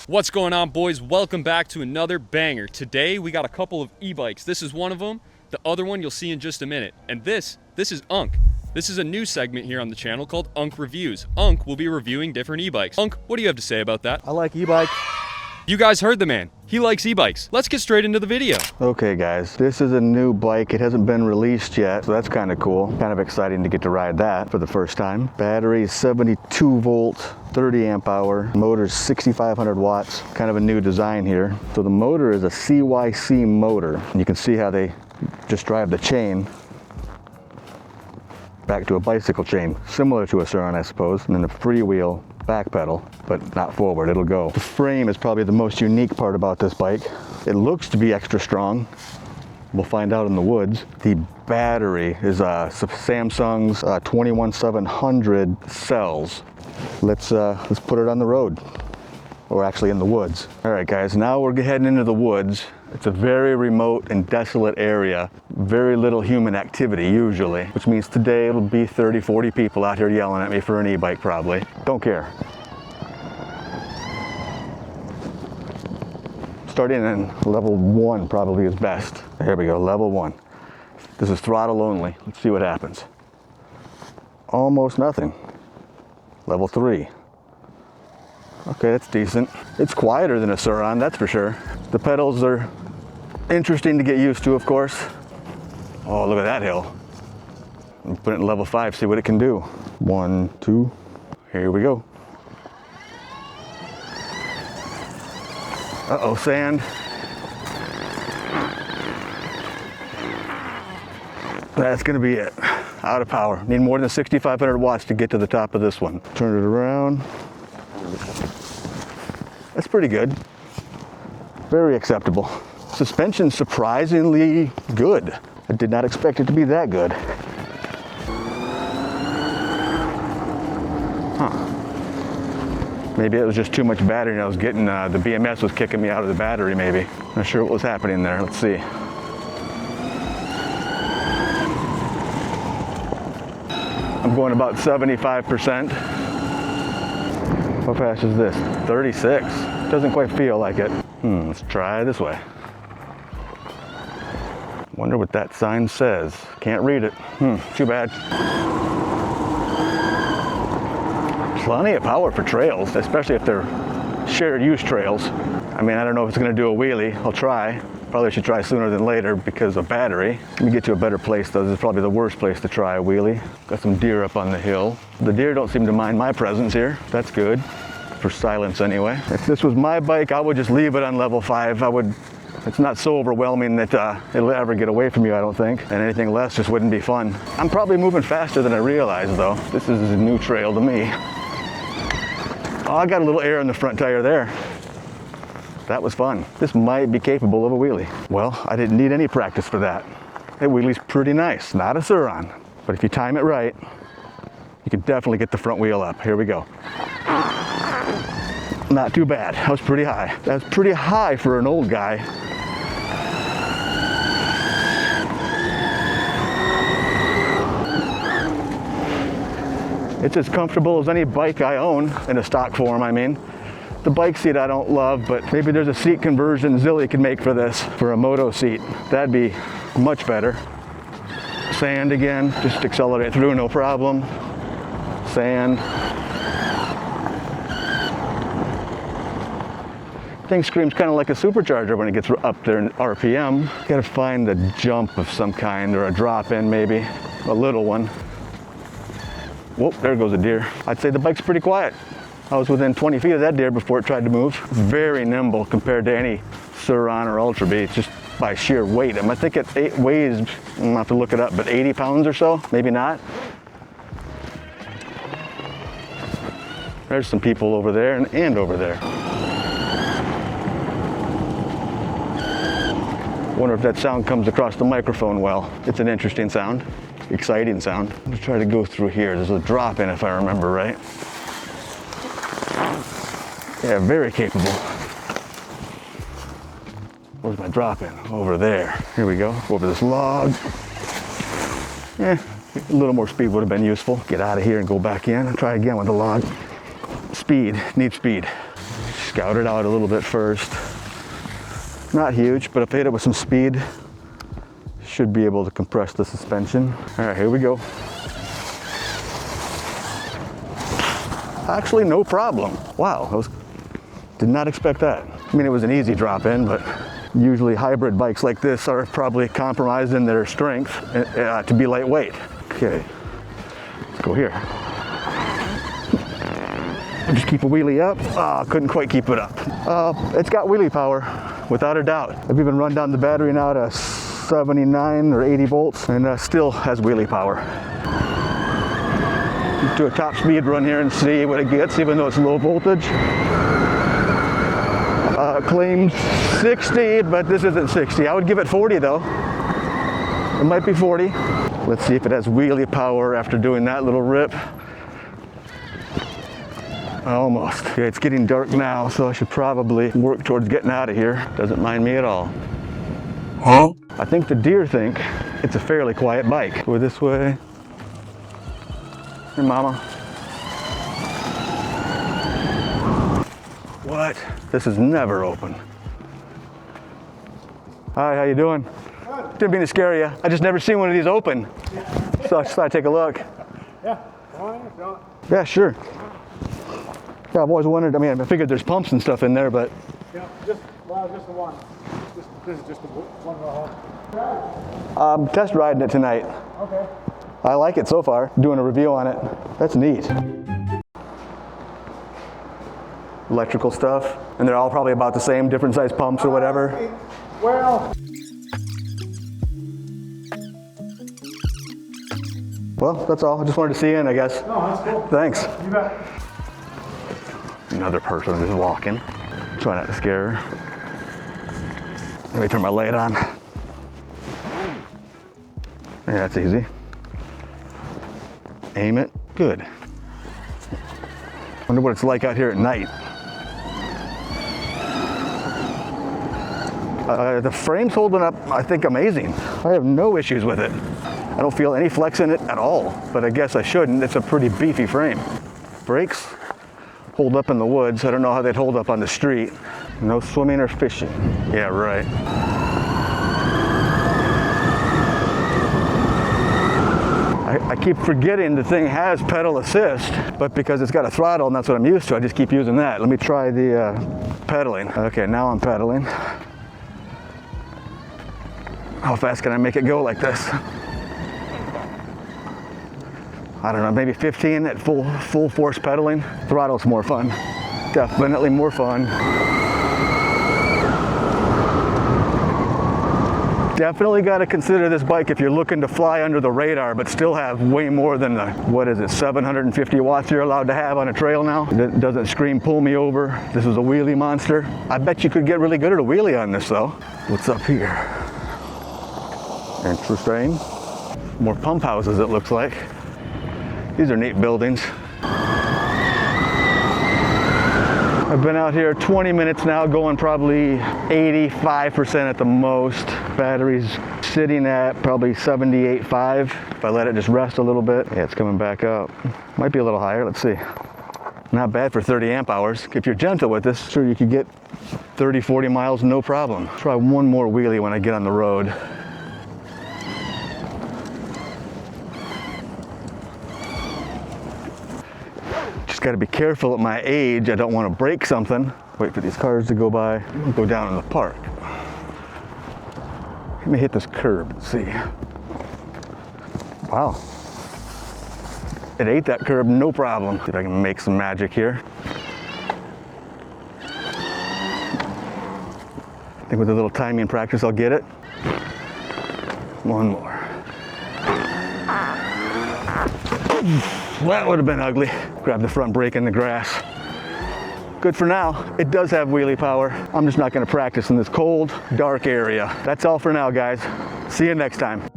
What's going on, boys? Welcome back to another banger. Today we got a couple of e-bikes. This is one of them. The other one you'll see in just a minute. And this is Unk. This is a new segment here on the channel called Unk Reviews. Unk will be reviewing different e-bikes. Unk, what do you have to say about that? I like e-bikes. You guys heard the man. He likes e-bikes. Let's get straight into the video. Okay guys, this is a new bike. It hasn't been released yet, so that's kind of cool. Kind of exciting to get to ride that for the first time. Battery is 72 volt, 30 amp hour. Motor's 6,500 watts. Kind of a new design here. So the motor is a CYC motor. And you can see how they just drive the chain back to a bicycle chain, similar to a Sur Ron, I suppose. And then the freewheel back pedal, but not forward, it'll go. The frame is probably the most unique part about this bike. It looks to be extra strong. We'll find out in the woods. The battery is Samsung's 21700 cells. Let's put it on the road, or actually in the woods. All right guys, now we're heading into the woods. It's a very remote and desolate area. Very little human activity usually, which means today it'll be 30, 40 people out here yelling at me for an e-bike probably. Don't care. Starting in level 1 probably is best. Here we go, level 1. This is throttle only. Let's see what happens. Almost nothing. Level 3. Okay, that's decent. It's quieter than a Sur Ron, that's for sure. The pedals are interesting to get used to, of course. Oh, look at that hill. I'm put it in level 5, see what it can do. 1, 2, here we go. Uh-oh, sand. That's gonna be it. Out of power. Need more than 6,500 watts to get to the top of this one. Turn it around. That's pretty good. Very acceptable. Suspension surprisingly good. I did not expect it to be that good. Huh. Maybe it was just too much battery and I was getting, the BMS was kicking me out of the battery maybe. Not sure what was happening there. Let's see. I'm going about 75%. How fast is this? 36. Doesn't quite feel like it. Let's try this way. Wonder what that sign says. Can't read it. Too bad. Plenty of power for trails, especially if they're shared use trails. I mean, I don't know if it's gonna do a wheelie. I'll try. Probably should try sooner than later because of battery. Let me get to a better place though. This is probably the worst place to try a wheelie. Got some deer up on the hill. The deer don't seem to mind my presence here. That's good. For silence anyway. If this was my bike, I would just leave it on level 5. It's not so overwhelming that it'll ever get away from you, I don't think. And anything less just wouldn't be fun. I'm probably moving faster than I realize though. This is a new trail to me. Oh, I got a little air in the front tire there. That was fun. This might be capable of a wheelie. Well, I didn't need any practice for that. That wheelie's pretty nice. Not a Sur Ron, but if you time it right, you can definitely get the front wheel up. Here we go. Not too bad. That was pretty high. That's pretty high for an old guy. It's as comfortable as any bike I own, in a stock form, I mean. The bike seat I don't love, but maybe there's a seat conversion Zilly can make for this, for a moto seat. That'd be much better. Sand again, just accelerate through, no problem. Sand. Thing screams kind of like a supercharger when it gets up there in RPM. Gotta find a jump of some kind, or a drop in maybe, a little one. Whoop, there goes a deer. I'd say the bike's pretty quiet. I was within 20 feet of that deer before it tried to move. Very nimble compared to any Sur Ron or Ultra Beat, just by sheer weight. I think it weighs, I'm gonna have to look it up, but 80 pounds or so, maybe not. There's some people over there and over there. Wonder if that sound comes across the microphone well. It's an interesting sound, exciting sound. I'm gonna try to go through here. There's a drop in if I remember right. Yeah, very capable. Where's my drop in? Over there. Here we go, over this log. A little more speed would have been useful. Get out of here and go back in and try again with the log. Speed, need speed. Just Scout it out a little bit first. Not huge, but if I hit it with some speed, should be able to compress the suspension. All right, here we go. Actually, no problem. Wow, did not expect that. I mean, it was an easy drop in, but usually hybrid bikes like this are probably compromised in their strength to be lightweight. Okay, let's go here. Just keep a wheelie up. Couldn't quite keep it up. It's got wheelie power, without a doubt. I've even run down the battery now to 79 or 80 volts and still has wheelie power. Do a top speed run here and see what it gets, even though it's low voltage. Claims 60, but this isn't 60. I would give it 40 though. It might be 40. Let's see if it has wheelie power after doing that little rip. Almost. Okay, it's getting dark now, so I should probably work towards getting out of here. Doesn't mind me at all. Huh? I think the deer think it's a fairly quiet bike. Go this way. Hey, mama. What? This is never open. Hi, how you doing? Good. Didn't mean to scare you. I just never seen one of these open. So I just thought I'd take a look. Yeah. Well, yeah, sure. Yeah, I've always wondered, I mean, I figured there's pumps and stuff in there, but... Yeah, just the one. This is just the one we're I'm test riding it tonight. Okay. I like it so far, doing a review on it. That's neat. Electrical stuff, and they're all probably about the same, different size pumps or whatever. Well... Well, that's all. I just wanted to see you in, I guess. No, that's cool. Thanks. You bet. Another person is walking. Try not to scare her. Let me turn my light on. Yeah, that's easy. Aim it. Good. Wonder what it's like out here at night. The frame's holding up, I think, amazing. I have no issues with it. I don't feel any flex in it at all, but I guess I shouldn't. It's a pretty beefy frame. Brakes hold up in the woods. I don't know how they'd hold up on the street. No swimming or fishing. Yeah, right. I keep forgetting the thing has pedal assist, but because it's got a throttle and that's what I'm used to, I just keep using that. Let me try the pedaling. Okay, now I'm pedaling. How fast can I make it go like this? I don't know, maybe 15 at full force pedaling. Throttle's more fun. Definitely more fun. Definitely got to consider this bike if you're looking to fly under the radar, but still have way more than the, what is it, 750 watts you're allowed to have on a trail now. It doesn't scream, pull me over. This is a wheelie monster. I bet you could get really good at a wheelie on this though. What's up here? Interesting. More pump houses, it looks like. These are neat buildings. I've been out here 20 minutes now, going probably 85% at the most. Battery's sitting at probably 78.5. If I let it just rest a little bit, yeah, it's coming back up. Might be a little higher, let's see. Not bad for 30 amp hours. If you're gentle with this, sure you could get 30, 40 miles, no problem. Try one more wheelie when I get on the road. Got to be careful at my age. I don't want to break something. Wait for these cars to go by. I'll go down in the park. Let me hit this curb and see. Wow. It ate that curb, no problem. See if I can make some magic here. I think with a little timing practice, I'll get it. One more. That would have been ugly. Grab the front brake in the grass. Good for now. It does have wheelie power. I'm just not going to practice in this cold, dark area. That's all for now, guys. See you next time.